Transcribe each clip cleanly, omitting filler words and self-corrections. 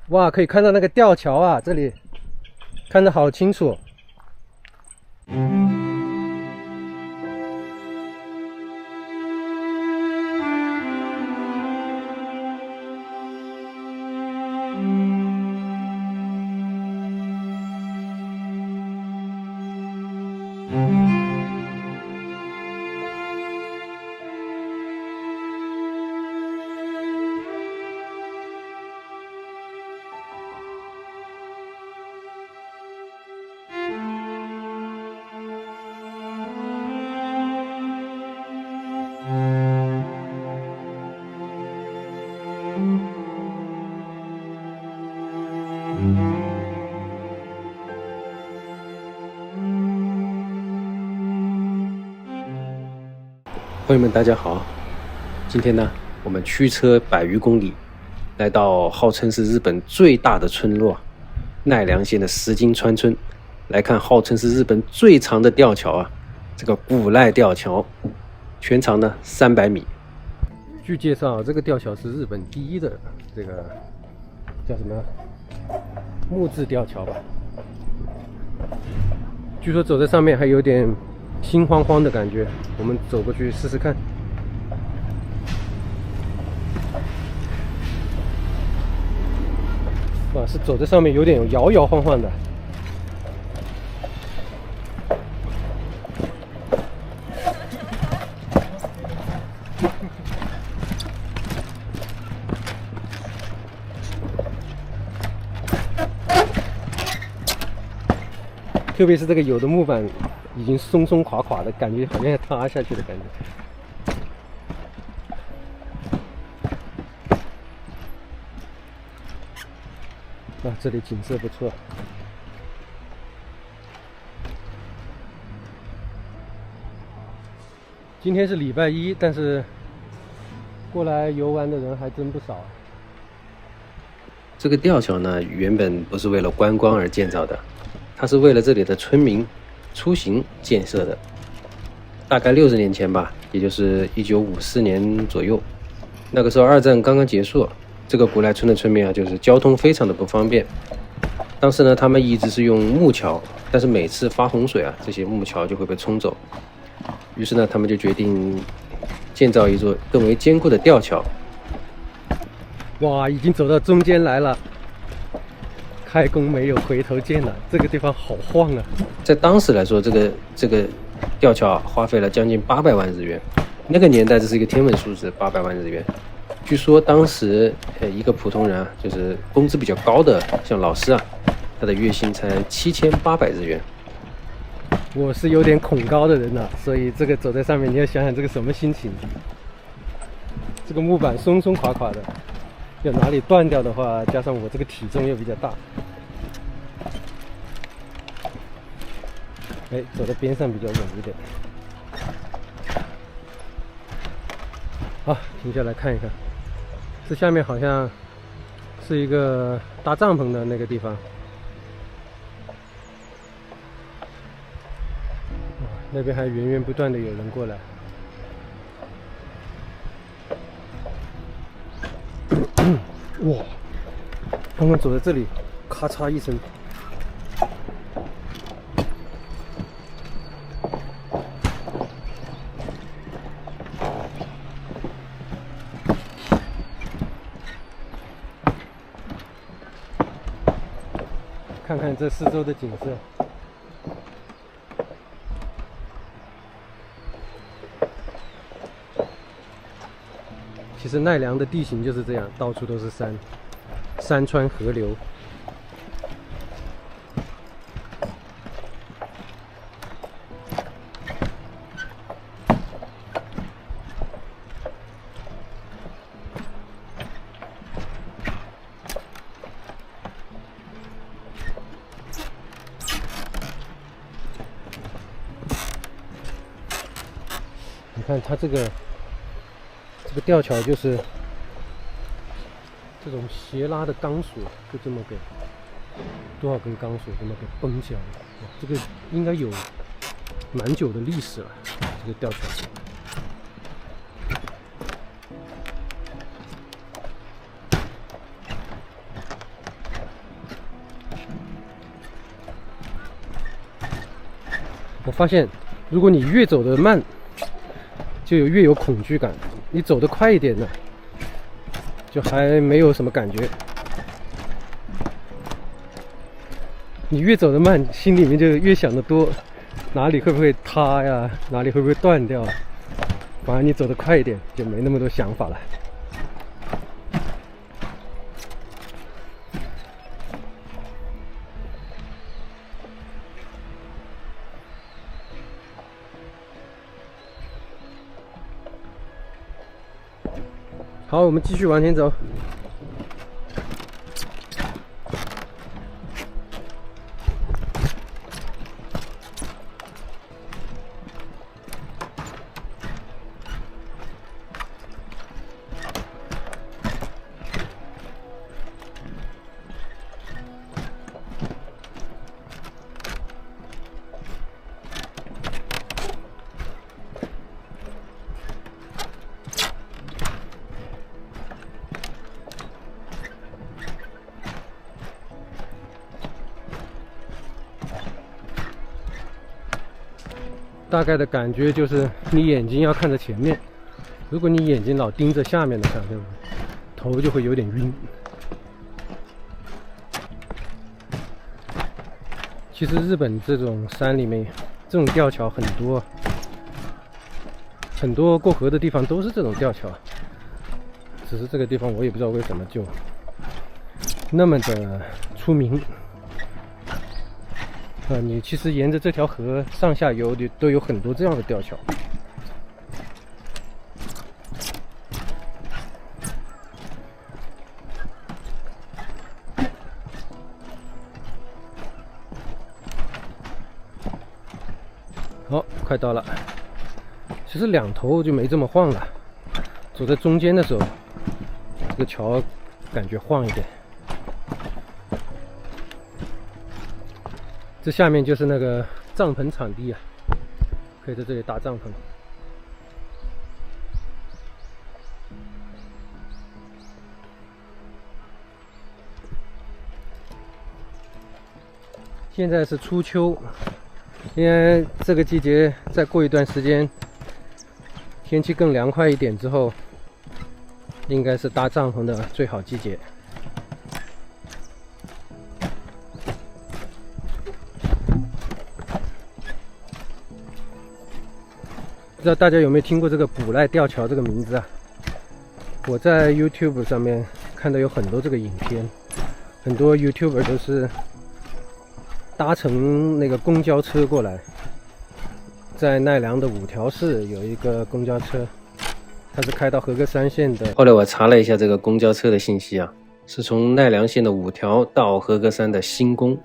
哇，可以看到那个吊桥啊，这里看得好清楚。朋友们，大家好！今天呢，我们驱车100余公里，来到号称是日本最大的村落奈良县的石金川村，来看号称是日本最长的吊桥啊，这个古濑吊桥，全长呢300米。据介绍，这个吊桥是日本第一的这个叫什么木质吊桥吧？据说走在上面还有点心慌慌的感觉，我们走过去试试看。哇，是走在上面有点摇摇晃晃的。特别是这个有的木板已经松松垮垮的感觉，好像要塌下去的感觉。啊，这里景色不错。今天是礼拜一，但是过来游玩的人还真不少。这个吊桥呢，原本不是为了观光而建造的。它是为了这里的村民出行建设的，大概60年前吧，也就是1954年左右。那个时候2战刚刚结束，这个古濑村的村民啊，就是交通非常的不方便。当时呢，他们一直是用木桥，但是每次发洪水啊，这些木桥就会被冲走。于是呢，他们就决定建造一座更为坚固的吊桥。哇，已经走到中间来了。开工没有回头箭了，这个地方好晃啊！在当时来说，这个吊桥花费了将近800万日元，那个年代这是一个天文数字，800万日元。据说当时一个普通人啊，就是工资比较高的，像老师啊，他的月薪才7800日元。我是有点恐高的人啊，所以这个走在上面，你要想想这个什么心情。这个木板松松垮垮的。要哪里断掉的话，加上我这个体重又比较大，走到边上比较稳一点。好，停下来看一看，这下面好像是一个搭帐篷的那个地方。那边还源源不断的有人过来。哇！刚刚走在这里，咔嚓一声，看看这四周的景色。其实奈良的地形就是这样，到处都是山，山川河流。你看它这个吊桥就是这种斜拉的钢索，就这么给多少根钢索这么给绷起来了。这个应该有蛮久的历史了，这个吊桥。发现，如果你越走得慢，就越有恐惧感；你走得快一点呢，就还没有什么感觉。你越走得慢，心里面就越想得多，哪里会不会塌呀？哪里会不会断掉？反而你走得快一点，就没那么多想法了。好，我们继续往前走。大概的感觉就是你眼睛要看着前面，如果你眼睛老盯着下面的看，头就会有点晕。其实日本这种山里面，这种吊桥很多，很多过河的地方都是这种吊桥，只是这个地方我也不知道为什么就那么的出名。你其实沿着这条河上下游都有很多这样的吊桥。好，快到了。其实两头就没这么晃了，走在中间的时候，这个桥感觉晃一点。这下面就是那个帐篷场地啊，可以在这里搭帐篷。现在是初秋，因为这个季节再过一段时间，天气更凉快一点之后，应该是搭帐篷的最好季节。不知道大家有没有听过这个补濑吊桥这个名字啊？我在 YouTube 上面看到有很多这个影片，很多 YouTuber 都是搭乘那个公交车过来。在奈良的五条市有一个公交车，它是开到和歌山县的。后来我查了一下这个公交车的信息啊，是从奈良县的五条到和歌山的新宫，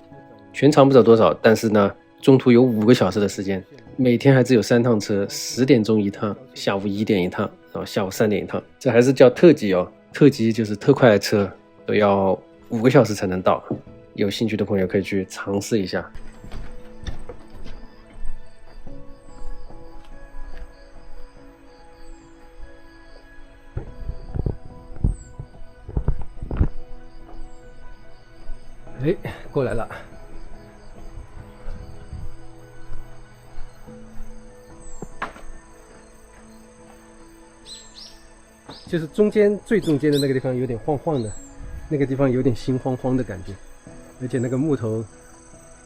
全长不知道多少，但是呢，中途有5个小时的时间。每天还只有3趟车，10点钟一趟，下午1点一趟，然后下午3点一趟，这还是叫特急哦。特急就是特快的车，都要5个小时才能到。有兴趣的朋友可以去尝试一下。哎，过来了。就是最中间的那个地方有点晃晃的，那个地方有点心慌慌的感觉，而且那个木头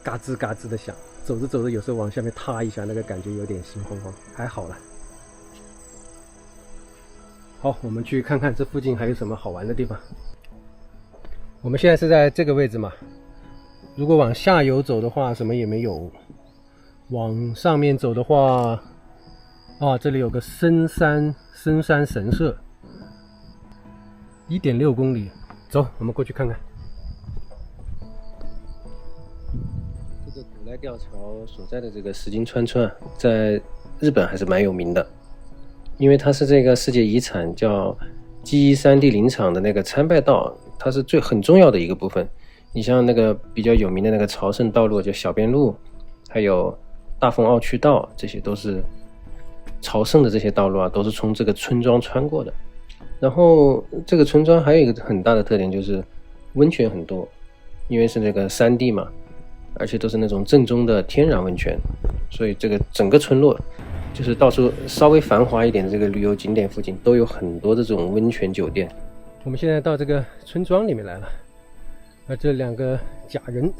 嘎吱嘎吱的响，走着走着有时候往下面塌一下，那个感觉有点心慌慌，还好了。好，我们去看看这附近还有什么好玩的地方。我们现在是在这个位置嘛，如果往下游走的话什么也没有，往上面走的话，这里有个深山神社，1.6公里，走，我们过去看看。这个古濑吊桥所在的这个石金川村啊，在日本还是蛮有名的，因为它是这个世界遗产叫基伊山地林场的那个参拜道，它是很重要的一个部分。你像那个比较有名的那个朝圣道路，就小边路，还有大丰奥区道，这些都是朝圣的这些道路啊，都是从这个村庄穿过的。然后这个村庄还有一个很大的特点，就是温泉很多，因为是那个山地嘛，而且都是那种正宗的天然温泉，所以这个整个村落，就是到处稍微繁华一点的这个旅游景点附近，都有很多的这种温泉酒店。我们现在到这个村庄里面来了，这2个假人，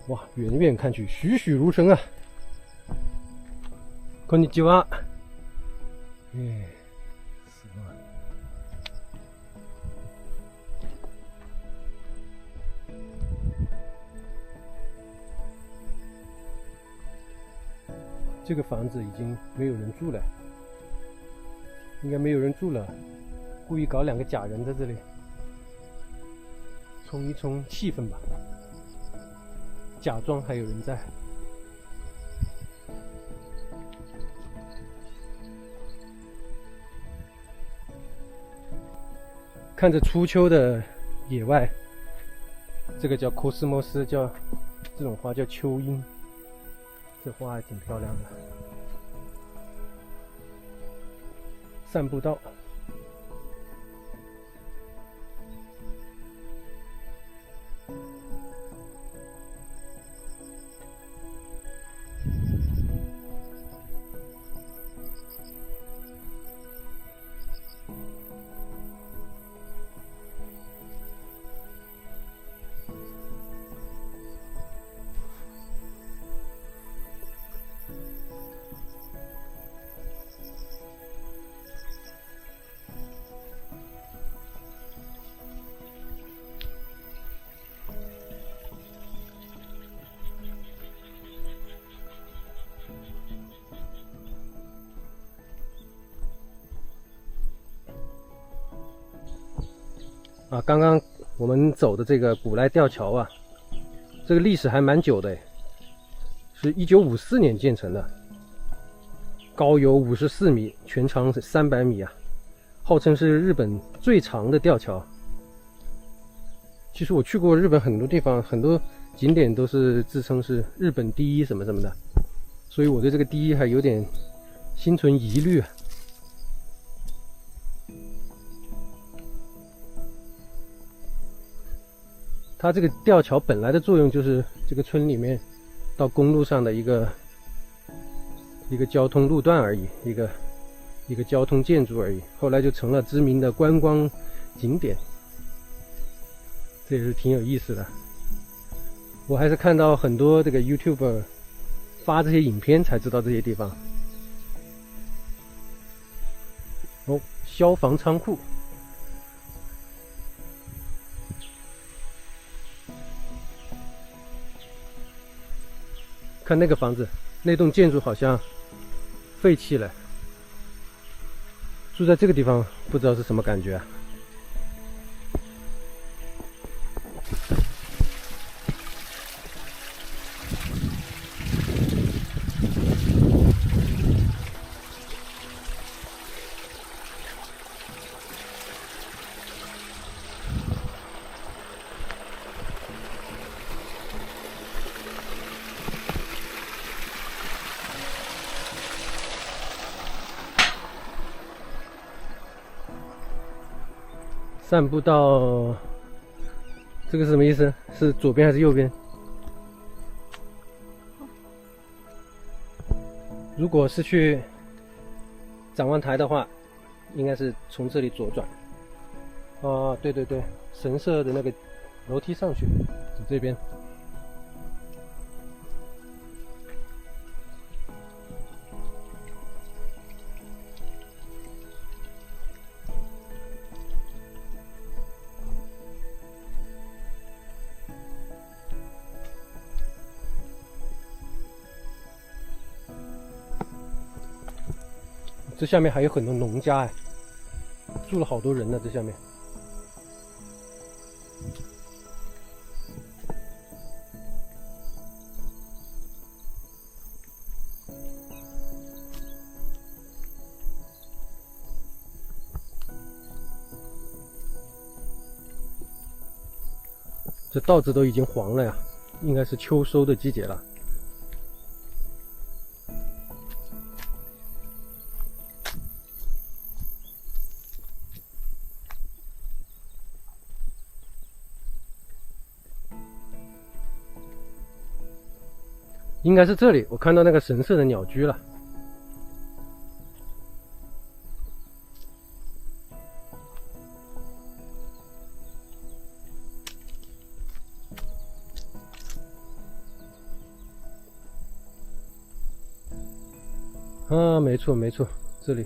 哇，远远看去栩栩如生啊！こんにちは。すごい。这个房子已经没有人住了，应该没有人住了，故意搞2个假人在这里，冲一冲气氛吧，假装还有人在。看着初秋的野外，这个叫科斯莫斯，叫这种花叫秋樱，这花还挺漂亮的。散步道，刚刚我们走的这个古莱吊桥啊，这个历史还蛮久的，是1954年建成的，高有54米，全长是300米啊，号称是日本最长的吊桥。其实我去过日本很多地方，很多景点都是自称是日本第一什么什么的，所以我对这个第一还有点心存疑虑啊。它这个吊桥本来的作用就是这个村里面到公路上的一个交通路段而已，一个交通建筑而已，后来就成了知名的观光景点，这也是挺有意思的。我还是看到很多这个 YouTuber 发这些影片才知道这些地方。消防仓库。看那个房子，那栋建筑好像废弃了，住在这个地方不知道是什么感觉啊。散步到这个是什么意思？是左边还是右边？如果是去展望台的话，应该是从这里左转。哦，对对对，神社的那个楼梯上去，走这边。这下面还有很多农家哎，住了好多人呢，这下面。这稻子都已经黄了呀，应该是秋收的季节了。应该是这里，我看到那个神社的鸟居了。啊，没错没错，这里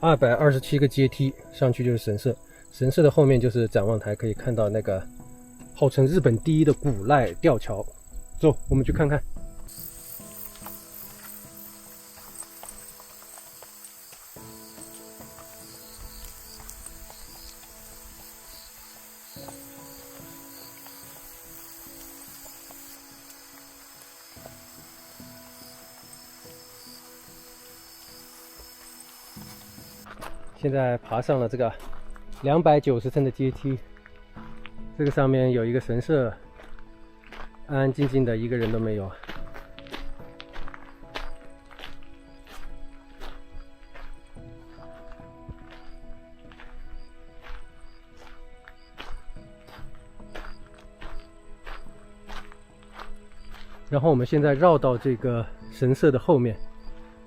227个阶梯上去就是神社，神社的后面就是展望台，可以看到那个号称日本第一的古濑吊桥。走，我们去看看。现在爬上了这个290层的阶梯，这个上面有一个神社，安安静静的，一个人都没有。然后我们现在绕到这个神社的后面，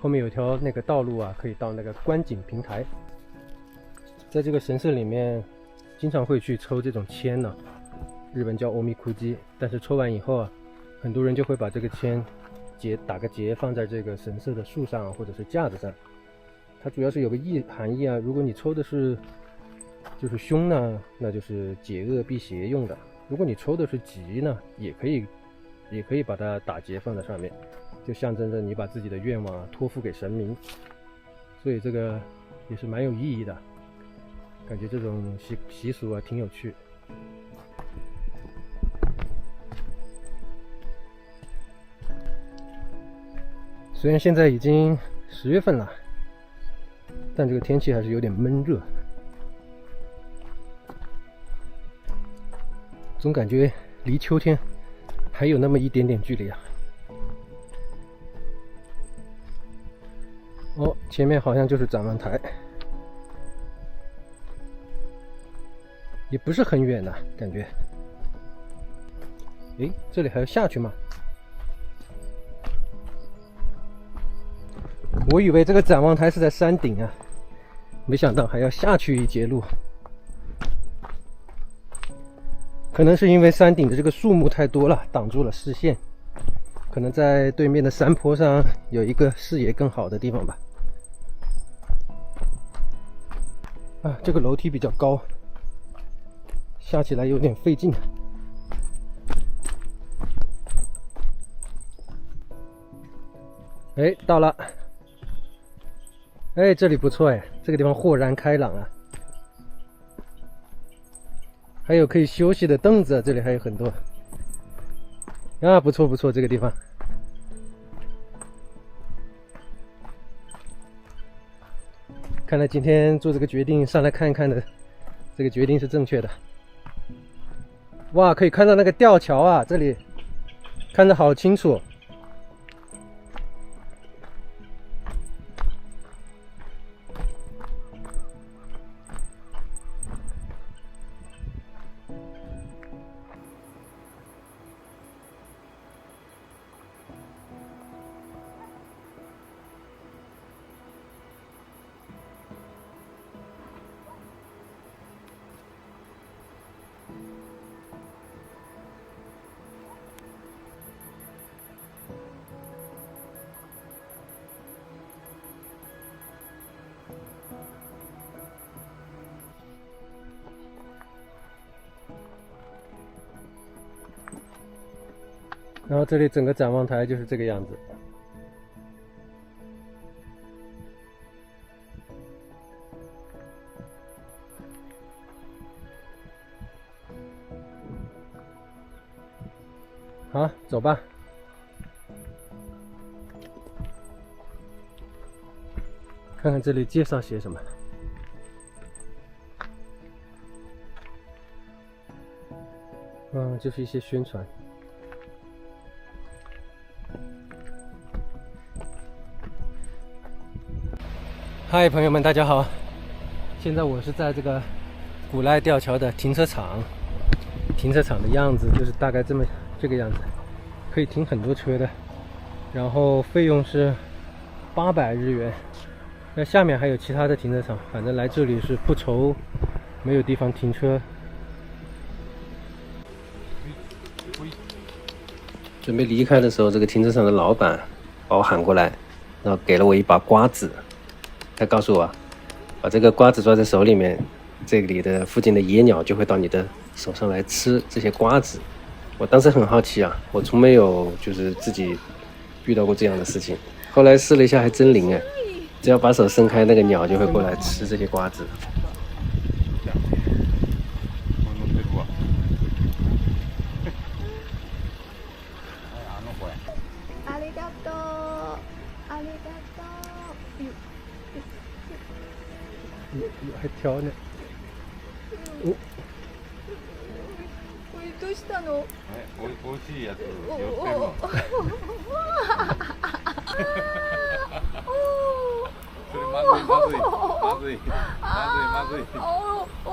后面有条那个道路啊，可以到那个观景平台。在这个神社里面，经常会去抽这种签呢，日本叫欧米库基。但是抽完以后啊，很多人就会把这个签打个结，放在这个神社的树上或者是架子上。它主要是有个含义啊，如果你抽的是就是凶呢，那就是解厄辟邪用的；如果你抽的是吉呢，也可以把它打结放在上面，就象征着你把自己的愿望托付给神明。所以这个也是蛮有意义的。感觉这种习俗啊挺有趣。虽然现在已经10月份了，但这个天气还是有点闷热，总感觉离秋天还有那么一点点距离啊。哦，前面好像就是展望台。也不是很远的感觉。诶，这里还要下去吗？我以为这个展望台是在山顶啊，没想到还要下去一截路。可能是因为山顶的这个树木太多了，挡住了视线。可能在对面的山坡上有一个视野更好的地方吧。啊，这个楼梯比较高。下起来有点费劲。哎，到了。哎，这里不错哎，这个地方豁然开朗啊。还有可以休息的凳子，这里还有很多。啊，不错不错，这个地方。看来今天做这个决定上来看一看的，这个决定是正确的。哇，可以看到那个吊桥啊，这里看得好清楚。然后这里整个展望台就是这个样子。好，走吧。看看这里介绍些什么。就是一些宣传。嗨，朋友们，大家好！现在我是在这个古濑吊桥的停车场。停车场的样子就是大概这么这个样子，可以停很多车的。然后费用是800日元。那下面还有其他的停车场，反正来这里是不愁没有地方停车。准备离开的时候，这个停车场的老板把我喊过来，然后给了我一把瓜子。他告诉我，把这个瓜子抓在手里面，这里的附近的野鸟就会到你的手上来吃这些瓜子。我当时很好奇啊，我从没有就是自己遇到过这样的事情。后来试了一下，还真灵哎！只要把手伸开，那个鸟就会过来吃这些瓜子。ありがとう。ありがとう。还挑呢。おい、どうしたの？おいしいやつお寄ってるの。それまずいまずいまずいまずいまずい。おお。